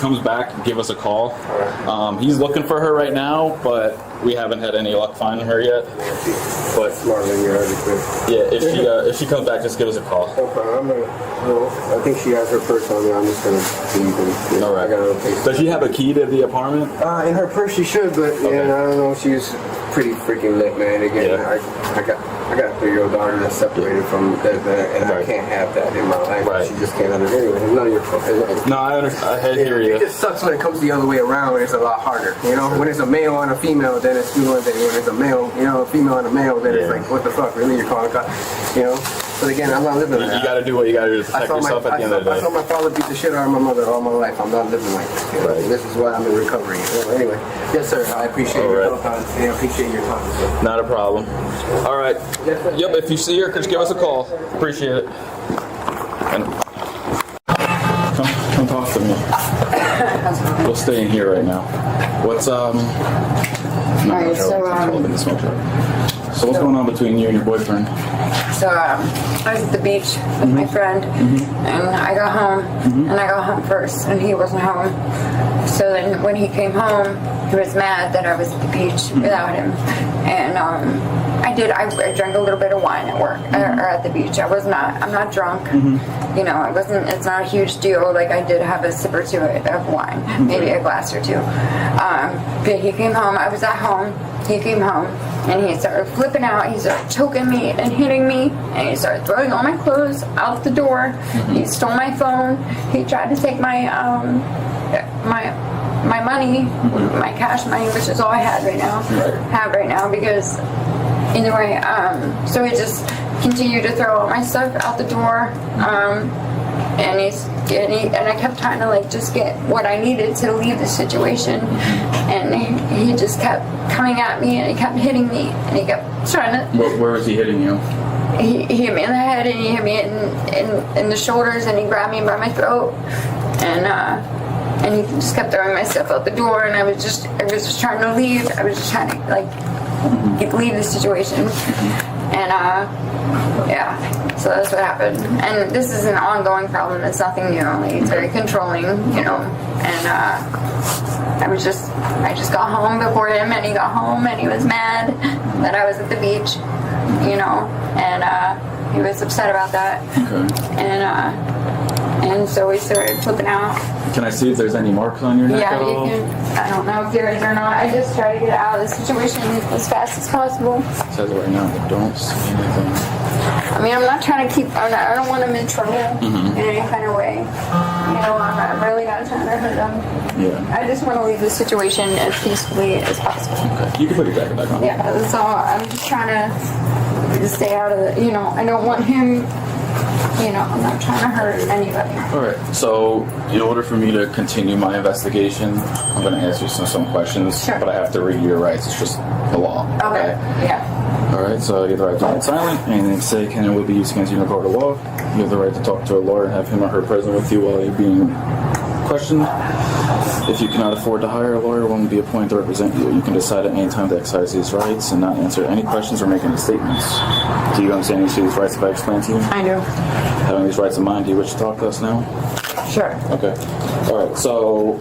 comes back, give us a call. He's looking for her right now, but we haven't had any luck finding her yet. But Smarter than you already could. yeah, if she comes back, just give us a call. No problem. I think she has her purse on me. I'm just gonna leave. All right. I gotta take. Does she have a key to the apartment? In her purse, she should, but Okay. I don't know. She's pretty freaking lit, man. Again, I got a 3-year-old daughter that's separated from that, and I can't have that in my life. Right. She just can't understand. Anyway, it's none of your fault. No, I understand. I hear you. It just sucks when it comes the other way around. It's a lot harder. You know, when it's a male and a female, then it's one thing. When it's a male, a female and a male, then it's like, what the fuck? Really, you're calling cops? But again, I'm not living like that. You got to do what you got to do to protect yourself at the end of the day. I saw my father beat the shit out of my mother all my life. I'm not living like this. Right. This is why I'm in recovery. Anyway, yes, sir. I appreciate your help. I appreciate your time. Sir. Not a problem. All right. Yes, sir. Yep. If you see her, just give us a call. Appreciate it. And come talk to me. We'll stay in here right now. What's Alright, So what's going on between you and your boyfriend? So I was at the beach with my friend, and I got home, and I got home first, and he wasn't home. So then when he came home, he was mad that I was at the beach without him, and I drank a little bit of wine at work or at the beach. I'm not drunk. It's not a huge deal. Like, I did have a sip or two of wine, maybe a glass or two. But he came home. I was at home. He came home and he started flipping out. He started choking me and hitting me, and he started throwing all my clothes out the door. He stole my phone. He tried to take my money, my cash money, which is all I had right now, because anyway, so he just continued to throw all my stuff out the door. And I kept trying to just get what I needed to leave the situation, and he just kept coming at me, and he kept hitting me, and he kept trying to. Where was he hitting you? He hit me in the head, and he hit me in the shoulders, and he grabbed me by my throat, and he just kept throwing my stuff out the door, and I was just trying to leave. I was just trying to leave the situation, and so that's what happened. And this is an ongoing problem. It's nothing new. He's very controlling, and I just got home before him, and he got home, and he was mad that I was at the beach, and he was upset about that. Okay. And so we started flipping out. Can I see if there's any marks on your neck at all? Yeah, you can. I don't know if there is or not. I just try to get out of the situation as fast as possible. It says it right now, but don't see anything. I mean, I'm not trying to I don't want him in trouble in any kind of way. I'm really not trying to hurt him. Yeah. I just want to leave the situation as peacefully as possible. Okay. You can put your jacket back on. Yeah, that's all. I'm just trying to stay out of the, I don't want him, I'm not trying to hurt anybody. All right. So, in order for me to continue my investigation, I'm going to ask you some questions. Sure. But I have to read your rights. It's just the law. Okay. Yeah. All right. So, you have the right to remain silent. Anything say can and will be used against you in a court of law. You have the right to talk to a lawyer and have him or her present with you while you're being questioned. If you cannot afford to hire a lawyer, one will be appointed to represent you. You can decide at any time to exercise these rights and not answer any questions or make any statements. Do you understand any of these rights if I explain to you? I do. Having these rights in mind, do you wish to talk to us now? Sure. Okay. All right. So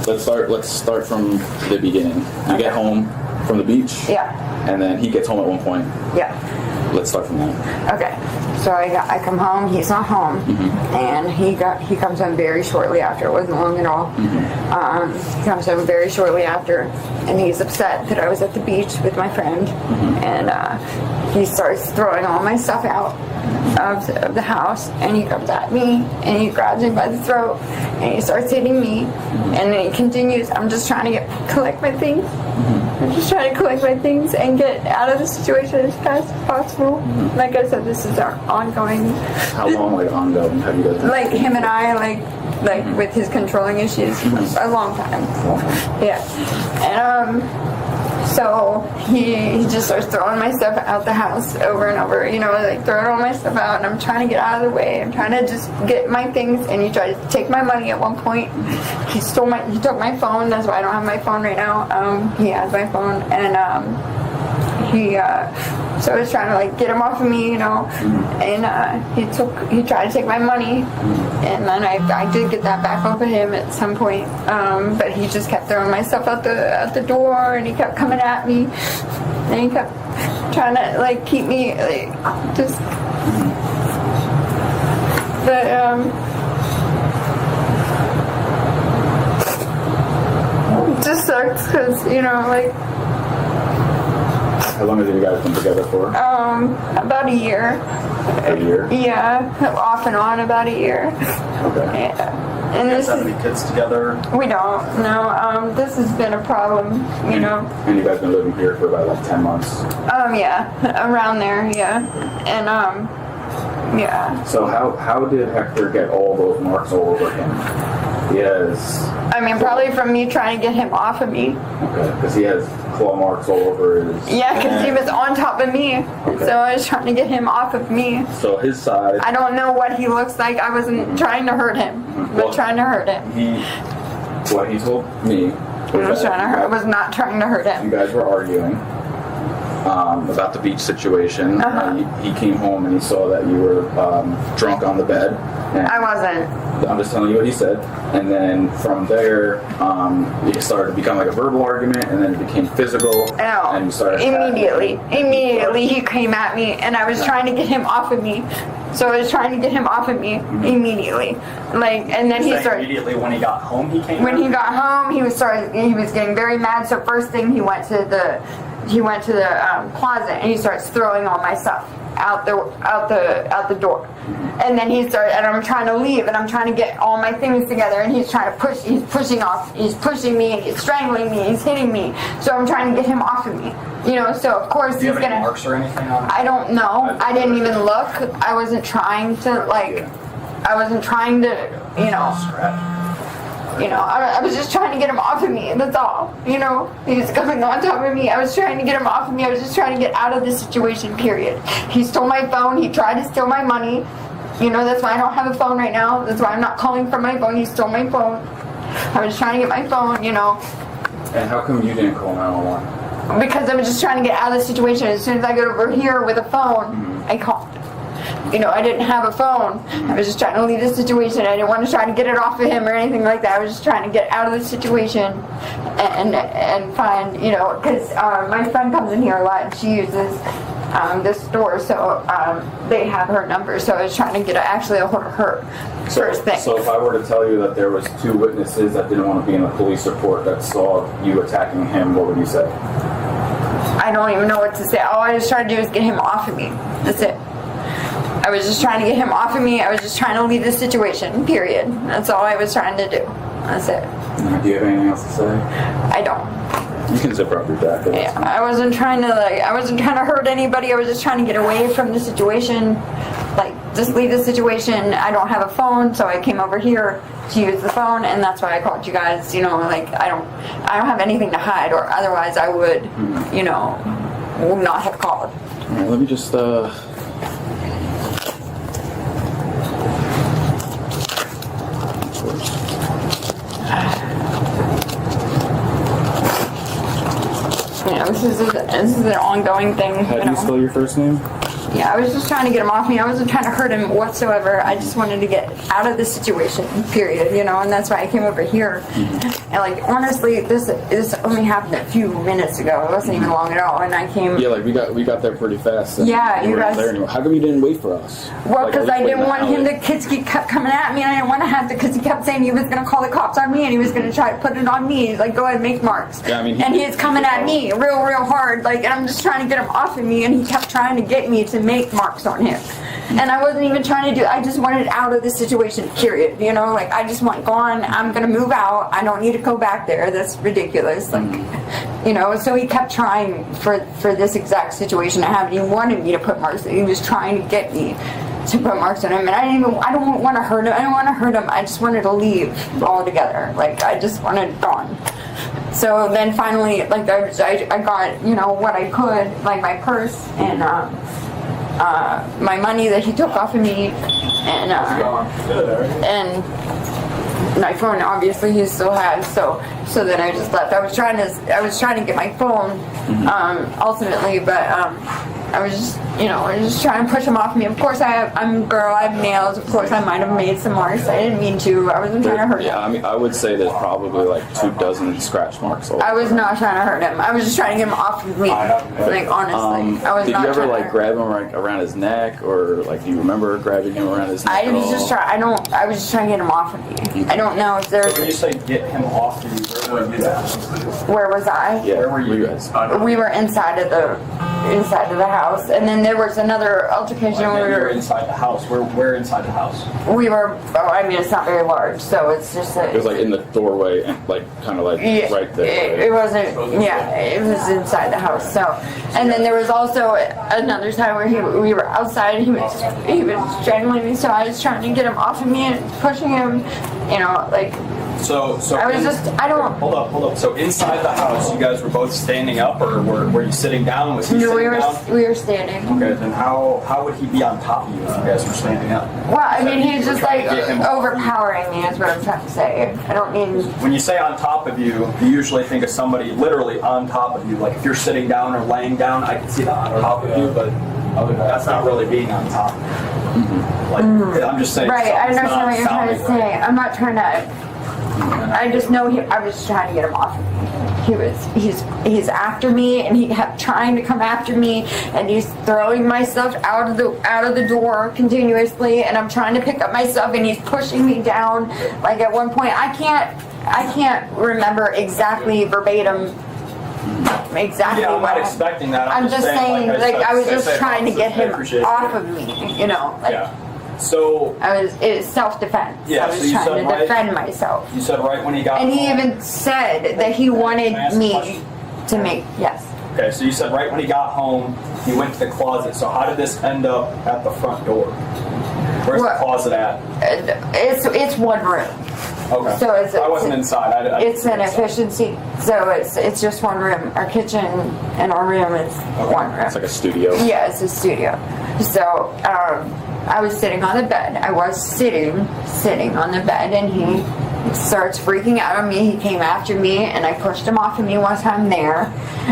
let's start from the beginning. You get home from the beach. Yeah. And then he gets home at one point. Yeah. Let's start from there. Okay. So I come home. He's not home, and he comes home very shortly after. It wasn't long at all. He comes home very shortly after, and he's upset that I was at the beach with my friend, and he starts throwing all my stuff out of the house, and he comes at me, and he grabs me by the throat, and he starts hitting me, and then he continues. I'm just trying to collect my things. I'm just trying to collect my things and get out of the situation as fast as possible. Like I said, this is our ongoing. How long, ongoing? Have you guys been? Like him and I, like with his controlling issues, a long time. Yeah, and so he just starts throwing my stuff out the house over and over. Throwing all my stuff out, and I'm trying to get out of the way. I'm trying to just get my things, and he tried to take my money at one point. He took my phone. That's why I don't have my phone right now. He has my phone, and so I was trying to like get him off of me, you know, and he tried to take my money, and then I did get that back off of him at some point, but he just kept throwing my stuff out the door, and he kept coming at me, and he kept trying to like keep me like just, but it just sucks because, you know, like. How long have you guys been together for? About a year. A year? Yeah, off and on about a year. Okay. Yeah. And You this guys have is, any kids together? we don't, no, this has been a problem, you know. And you guys been living here for about like 10 months? Yeah, around there, yeah. And, yeah. So how did Hector get all those marks all over him? He has... I mean, probably from me trying to get him off of me. Okay, because he has claw marks all over his... Yeah, because he was on top of me. Okay. So I was trying to get him off of me. So his side... I don't know what he looks like. I wasn't trying to hurt him, but Well, trying to hurt him. What he told me I was not trying to hurt you him. guys were arguing about the beach situation. He came home and he saw that you were drunk on the bed. And I wasn't. I'm just telling you what he said. And then from there, it started to become like a verbal argument, and then it became physical. No. And you started Immediately he came at me, and I was trying to get him off of me. So I was trying to get him off of me immediately. Like, and then he started. Immediately when he got home, he came. When he got home, he was getting very mad. So first thing, he went to the closet, and he starts throwing all my stuff out the door. And then he started, and I'm trying to leave, and I'm trying to get all my things together, and he's trying to push. He's pushing me, and he's strangling me, he's hitting me. So I'm trying to get him off of me. You know, so of course Do you he's have any gonna. marks or anything on? I don't know. I didn't even look. I wasn't trying to like. I wasn't trying to, you know. You know, I was just trying to get him off of me. That's all. You know, he's coming on top of me. I was trying to get him off of me. I was just trying to get out of this situation, period. He stole my phone. He tried to steal my money. You know, that's why I don't have a phone right now. That's why I'm not calling from my phone. He stole my phone. I was trying to get my phone, you know. And how come you didn't call 911? Because I was just trying to get out of the situation. As soon as I got over here with a phone, I called. You know, I didn't have a phone. I was just trying to leave the situation. I didn't want to try to get it off of him or anything like that. I was just trying to get out of the situation and find, you know, because my friend comes in here a lot and she uses this store, so they have her number. So I was trying to get actually a hold of her first thing. So if I were to tell you that there was 2 witnesses that didn't want to be in the police report that saw you attacking him, what would you say? I don't even know what to say. All I was trying to do is get him off of me. That's it. I was just trying to get him off of me. I was just trying to leave the situation, period. That's all I was trying to do. That's it. Do you have anything else to say? I don't. You can zip up your jacket. Yeah, I wasn't trying to hurt anybody. I was just trying to get away from the situation. Like, just leave the situation. I don't have a phone, so I came over here to use the phone, and that's why I called you guys. You know, like, I don't have anything to hide, or otherwise I would, you know, not have called. All right, let me just, Yeah, this is an ongoing thing. how you do you know. spell your first name? Yeah, I was just trying to get him off me. I wasn't trying to hurt him whatsoever. I just wanted to get out of the situation, period, you know, and that's why I came over here. And, like, honestly, this only happened a few minutes ago. It wasn't even long at all, and I came... Yeah, like, we got there pretty fast. Yeah, you weren't guys- there anymore. How come you didn't wait for us? Well, Like, because at I least didn't wait want an him hour? to kids keep coming at me, and I didn't want to have to, because he kept saying he was going to call the cops on me, and he was going to try to put it on me, like, go ahead and make marks. Yeah, I mean, and he's coming at me real hard, like, and I'm just trying to get him off of me, and he kept trying to get me to make marks on him. And I wasn't even trying to I just wanted out of the situation, period. You know, like, I just want gone. I'm going to move out. I don't need to go back there. That's ridiculous. Like, you know, so he kept trying for this exact situation to happen. He wanted me to put marks. He was trying to get me to put marks on him. And I don't want to hurt him. I don't want to hurt him. I just wanted to leave altogether. Like, I just wanted gone. So then finally, like, I got, you know, what I could, like my purse and, my money that he took off of me, and my phone, obviously, he still has. So then I just left. I was trying to get my phone, ultimately, but I was just, I was just trying to push him off me. Of course, I'm a girl. I have nails. Of course, I might have made some marks. I didn't mean to. I wasn't trying to hurt him. Yeah, I mean, I would say there's probably like 24 scratch marks. I was not trying to hurt him. I was just trying to get him off of me. Like, honestly, I was did not. Did you ever trying like to grab him like around his neck, or like do you remember grabbing him around his neck? I was just trying. I was just trying to get him off of me. I don't know if there's. So when you say get him off of you, where were you at? Where was I? Yeah, Where were you guys? We were inside of the house, and then there was another altercation. Like, We you were were inside the house. Where inside the house? we were. Oh, I mean, it's not very large, so it's just. It was like in the doorway, and like kind of like Yeah, right there. it wasn't. Yeah, it was inside the house. So, and then there was also another time where we were outside. And he was strangling me, so I was trying to get him off of me and pushing him. Like. So Hold up. So inside the house, you guys were both standing up, or were you sitting down? Was he No, sitting down? we were standing. Okay, then how would he be on top of you if you guys were standing up? Well, I mean, he's just like Get him off. overpowering me. Is what I'm trying to say. I don't mean. When you say on top of you, you usually think of somebody literally on top of you. Like if you're sitting down or laying down, I can see the on top of you, but that's not really being on top of you. Like, I'm just saying. Right, I something's understand not what you're trying to sounding say. right. I'm not trying to. I just know I was just trying to get him off of me. He's after me, and he kept trying to come after me, and he's throwing my stuff out of the door continuously, and I'm trying to pick up my stuff, and he's pushing me down. Like at one point, I can't remember exactly verbatim. Exactly. Yeah, I'm not what expecting that. I'm just saying, like I was just trying to get him appreciate off it. of me. Like, Yeah. So it was self-defense. Yeah, I was so you trying said to right- defend myself. you said right when he got And he home. even said that he wanted Can I ask a me question? to make, yes. Okay, so you said right when he got home, he went to the closet. So how did this end up at the front door? Where's What? the closet at? It's one room. Okay. So I wasn't inside. I It's an efficiency. So it's just one room. Our kitchen and our room is one room. It's like a studio. Yeah, it's a studio. So I was sitting on the bed. I was sitting on the bed, and he starts freaking out on me. He came after me, and I pushed him off of me once I'm there.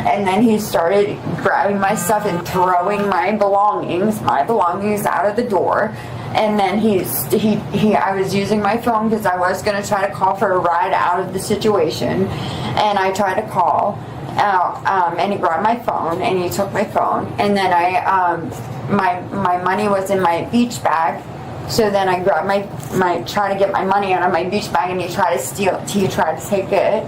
And then he started grabbing my stuff and throwing my belongings out of the door. And then I was using my phone because I was going to try to call for a ride out of the situation. And I tried to call out, and he grabbed my phone, and he took my phone. And then my money was in my beach bag. So then I grabbed trying to get my money out of my beach bag, and he tried to steal it. He tried to take it.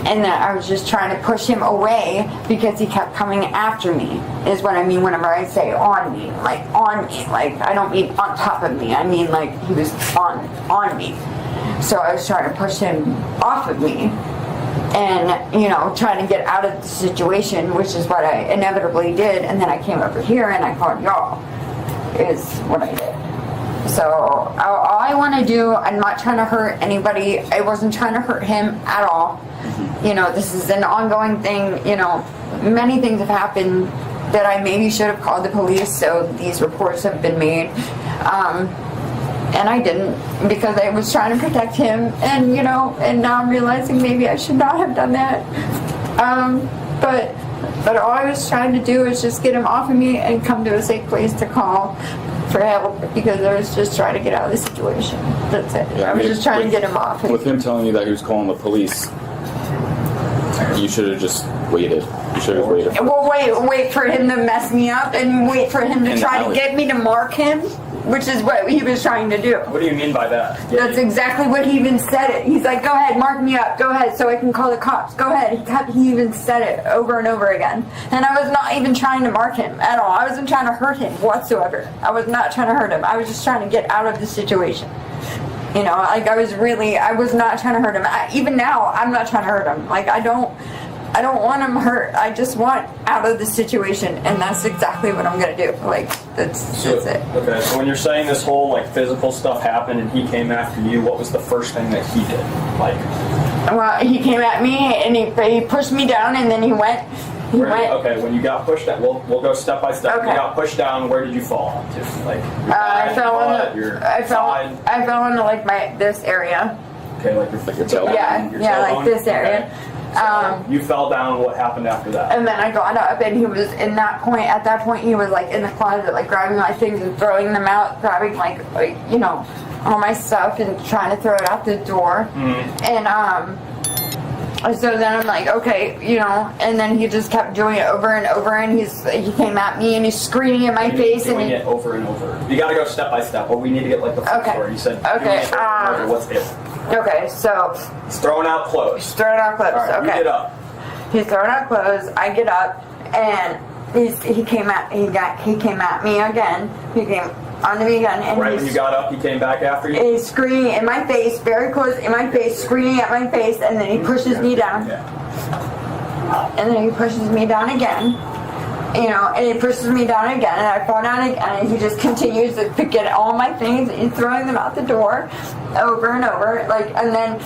And then I was just trying to push him away because he kept coming after me, is what I mean whenever I say on me. Like on me. Like I don't mean on top of me. I mean like he was on me. So I was trying to push him off of me. And, trying to get out of the situation, which is what I inevitably did. And then I came over here and I called y'all, is what I did. So all I want to do, I'm not trying to hurt anybody. I wasn't trying to hurt him at all. This is an ongoing thing. Many things have happened that I maybe should have called the police, so these reports have been made. And I didn't, because I was trying to protect him, and and now I'm realizing maybe I should not have done that. But all I was trying to do is just get him off of me and come to a safe place to call for help, because I was just trying to get out of the situation. That's it. Yeah, I was just trying to get him off. With him telling you that he was calling the police, you should have just waited. You should have waited. Well, wait for him to mess me up, and wait for him to try to get me to mark him, which is what he was trying to do. What do you mean by that? That's exactly what he even said it. He's like, go ahead, mark me up. Go ahead, so I can call the cops. Go ahead. He even said it over and over again. And I was not even trying to mark him at all. I wasn't trying to hurt him whatsoever. I was not trying to hurt him. I was just trying to get out of the situation. I was not trying to hurt him. Even now, I'm not trying to hurt him. Like, I don't want him hurt. I just want out of the situation, and that's exactly what I'm gonna do. Like, that's it. Okay, so when you're saying this whole physical stuff happened and he came after you, what was the first thing that he did? Well, he came at me and he pushed me down, and then he went. Okay, when you got pushed down, we'll go step by step. Okay. When you got pushed down, where did you fall onto? I fell on this area, Okay, like your tailbone. Yeah, your yeah, like tailbone? this area. Okay. So you fell down. What happened after that? And then I got up, and he was at that point, he was like in the closet, like grabbing my things and throwing them out, grabbing like you know, all my stuff and trying to throw it out the door. And so then I'm like, okay, you know, and then he just kept doing it over and over, and he came at me and he's screaming in my face doing it over and over. You got to go step by step. Well, we need to get like the full story. You said okay. What's it? Okay, so he's throwing out clothes. He's throwing out clothes. All right, okay. you get up. He's throwing out clothes. I get up, and he came at me again. He came onto me again, and right when you got up, he came back after you. He's screaming in my face, very close in my face, screaming at my face, and then he pushes me down. Yeah. And then he pushes me down again. You know, and he pushes me down again, and I fall down again, and he just continues to get all my things and throwing them out the door over and over, like, and then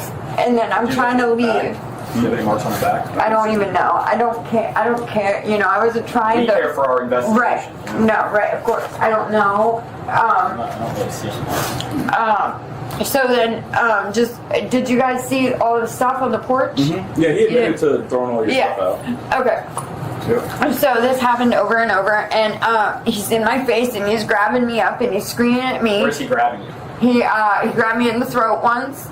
I'm trying to leave. Do you have any marks on the back? I don't even know. I don't care. You know, I wasn't trying to. We care for our investigation. Right. No, right, of course. I don't know. I don't really see it. So then, did you guys see all the stuff on the porch? Yeah, he admitted to throwing all your stuff out. Okay. So this happened over and over, and he's in my face, and he's grabbing me up, and he's screaming at me. Where's he grabbing you? He grabbed me in the throat once.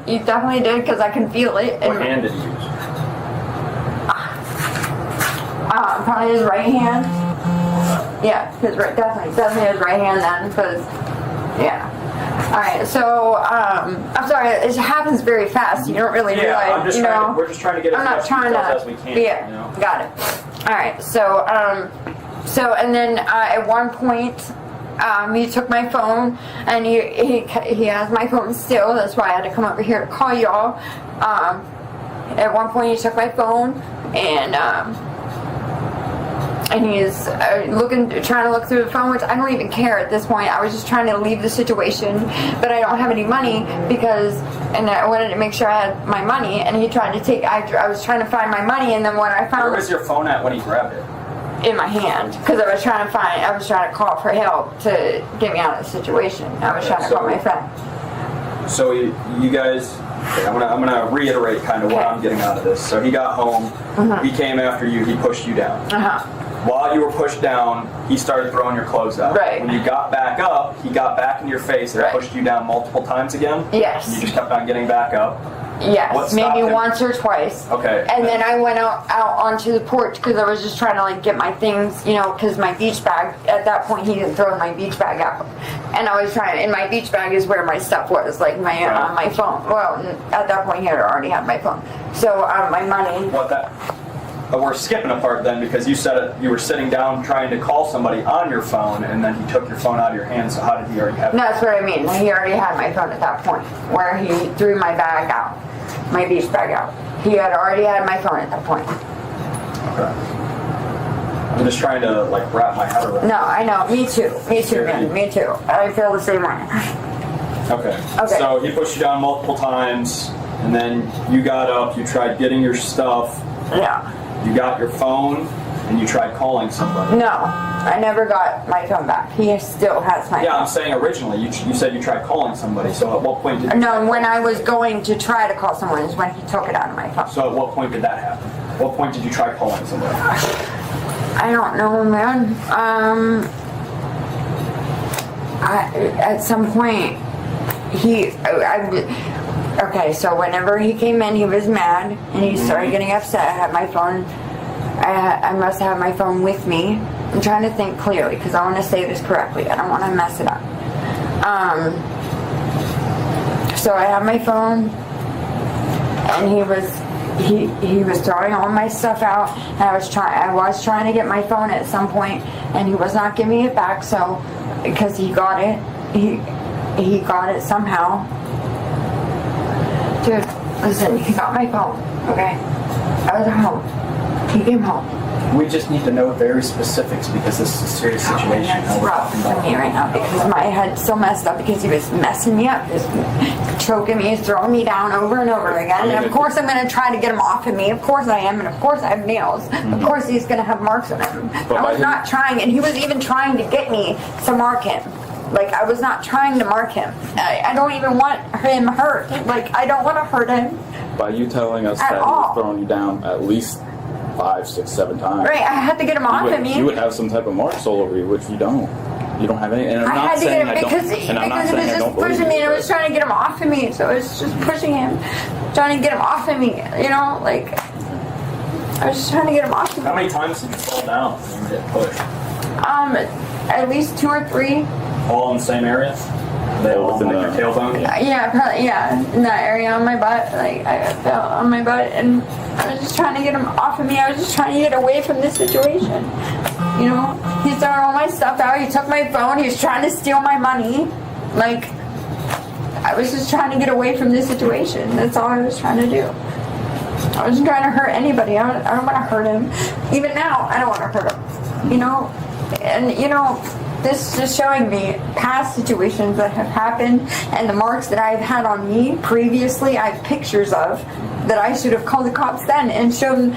He definitely did, because I can feel it. What hand did he use? Probably his right hand. Yeah, definitely his right hand then, because, yeah. Alright, so, I'm sorry, it happens very fast, you don't really realize, I'm just you trying know. we're just trying to get as much details as we can. Yeah, you know? got it. Alright, so, and then, at one point, he took my phone, and he has my phone still, that's why I had to come over here to call y'all. At one point, he took my phone, and he's trying to look through the phone, which I don't even care at this point. I was just trying to leave the situation, but I don't have any money and I wanted to make sure I had my money, and he tried to take, I was trying to find my money, and then when I found... Where was your phone at when he grabbed it? In my hand, because I was trying to call for help to get me out of the situation. I was trying to call my friend. So you guys... Okay, I'm gonna reiterate kind of what I'm getting out of this. So he got home, he came after you, he pushed you down. While you were pushed down, he started throwing your clothes out. Right. When you got back up, he got back in your face and Right. pushed you down multiple times again? Yes. And you just kept on getting back up? Yes, What stopped maybe him? once or twice. Okay. And then I went out onto the porch because I was just trying to like get my things, you know, because my beach bag, at that point he didn't throw my beach bag out. And I was trying, and my beach bag is where my stuff was, like my my phone. Well, at that point he had already had my phone. So my money. But we're skipping a part then, because you said you were sitting down trying to call somebody on your phone, and then he took your phone out of your hand. So how did he already have it? No, that's what I mean. He already had my phone at that point, where he threw my bag out, my beach bag out. He had already had my phone at that point. Okay. I'm just trying to like wrap my head around. No, I know. Me too, man. Me too. I feel the same way. Okay. So he pushed you down multiple times, and then you got up, you tried getting your stuff. Yeah. You got your phone, and you tried calling somebody. No, I never got my phone back. He still has my phone. Yeah, I'm saying originally, you said you tried calling somebody, so at what point did you... No, when I was going to try to call someone is when he took it out of my phone. So at what point did that happen? What point did you try calling somebody? I don't know, man. At some point, okay, so whenever he came in, he was mad, and he started getting upset. I had my phone, I must have my phone with me. I'm trying to think clearly, because I want to say this correctly. I don't want to mess it up. So I have my phone, and he was throwing all my stuff out, and I was trying to get my phone at some point, and he was not giving it back, so, because he got it, he got it somehow. Dude, listen, he got my phone, okay? I was at home. He came home. We just need to know very specifics, because this is a serious situation. It's rough for me right now, because my head's so messed up, because he was messing me up, just choking me, throwing me down over and over again. And of course I'm going to try to get him off of me. Of course I am, and of course I have nails. Of course he's going to have marks on him. I was not trying, and he was even trying to get me to mark him. Like, I was not trying to mark him. I don't even want him hurt. Like, I don't want to hurt him. By you telling us that he was throwing you down at least 5, 6, 7 times. Right, I had to get him off of me. You would have some type of marks all over you, which you don't. You don't have any. And I'm not saying I don't. And I'm not because it was saying I just don't believe pushing me, you, and it was trying to get him off of me. So it was just pushing him, trying to get him off of me. You know, like, I was just trying to get him off of me. How many times did you fall down when you get pushed? At least 2 or 3. All in the same area? They all within like your tailbone? Yeah, probably, yeah, in that area on my butt. Like, I fell on my butt, and I was just trying to get him off of me. I was just trying to get away from this situation. You know, he's throwing all my stuff out. He took my phone. He was trying to steal my money. Like, I was just trying to get away from this situation. That's all I was trying to do. I wasn't trying to hurt anybody. I don't want to hurt him. Even now, I don't want to hurt him. You know? And, you know, this is just showing me past situations that have happened and the marks that I've had on me previously. I have pictures of that I should have called the cops then and shown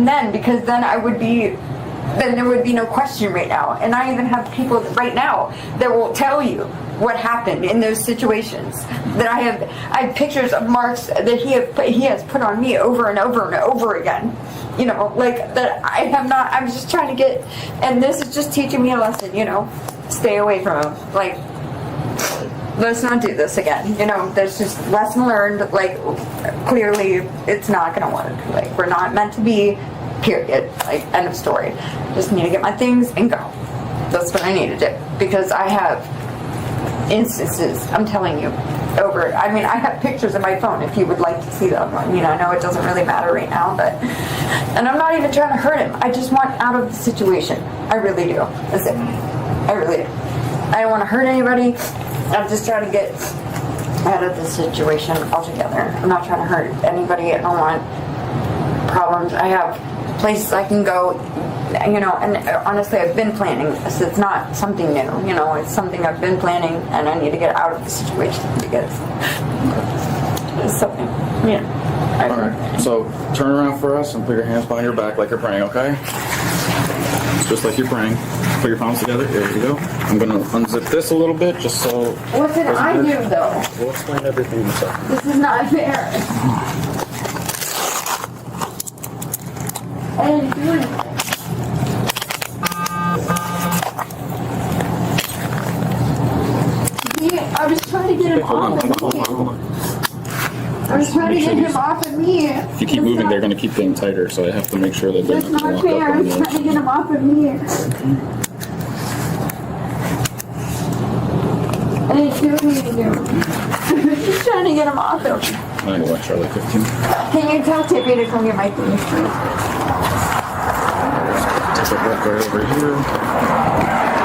then, because then there would be no question right now. And I even have people right now that will tell you what happened in those situations. That I have pictures of marks that he has put on me over and over and over again. You know, like, that I have not. I'm just trying to get, and this is just teaching me a lesson. You know, stay away from him. Like, let's not do this again. You know, there's just lesson learned. Like, clearly, it's not gonna work. Like, we're not meant to be. Period. Like, end of story. Just need to get my things and go. That's what I need to do, because I have instances, I'm telling you, over. I mean, I have pictures of my phone if you would like to see them. I mean, I know it doesn't really matter right now, but, and I'm not even trying to hurt him. I just want out of the situation. I really do. That's it. I really do. I don't want to hurt anybody. I'm just trying to get out of the situation altogether. I'm not trying to hurt anybody. I don't want problems. I have places I can go, you know, and honestly, I've been planning this. It's not something new, you know, it's something I've been planning, and I need to get out of the situation because it's something, yeah. Alright, so turn around for us and put your hands behind your back like you're praying, okay? Just like you're praying. Put your palms together. There you go. I'm going to unzip this a little bit just so... What did I do, though? We'll explain everything in a second. This is not fair. I didn't do anything. I was trying to get him off of me. I was trying to get him off of me. If you keep moving, they're going to keep getting tighter, so I have to make sure that they're That's not not locked fair. I up. was trying to get him off of me. I didn't do anything to him. I was just trying to get him off of me. I'm going to watch Charlie 15. Can you tell Tippy to come get my things, please? Take a look right over here.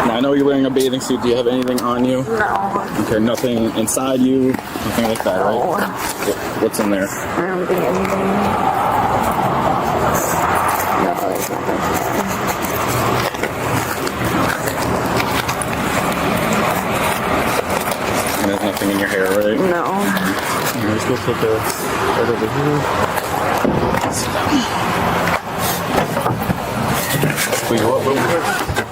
Now, I know you're wearing a bathing suit. Do you have anything on you? No. Okay, nothing inside you? Nothing like that, right? No. What's in there? I don't think anything. No, there's nothing. And there's nothing in your hair, right? No. Let's go put that right over here. Sit down. Squeeze you up a little bit.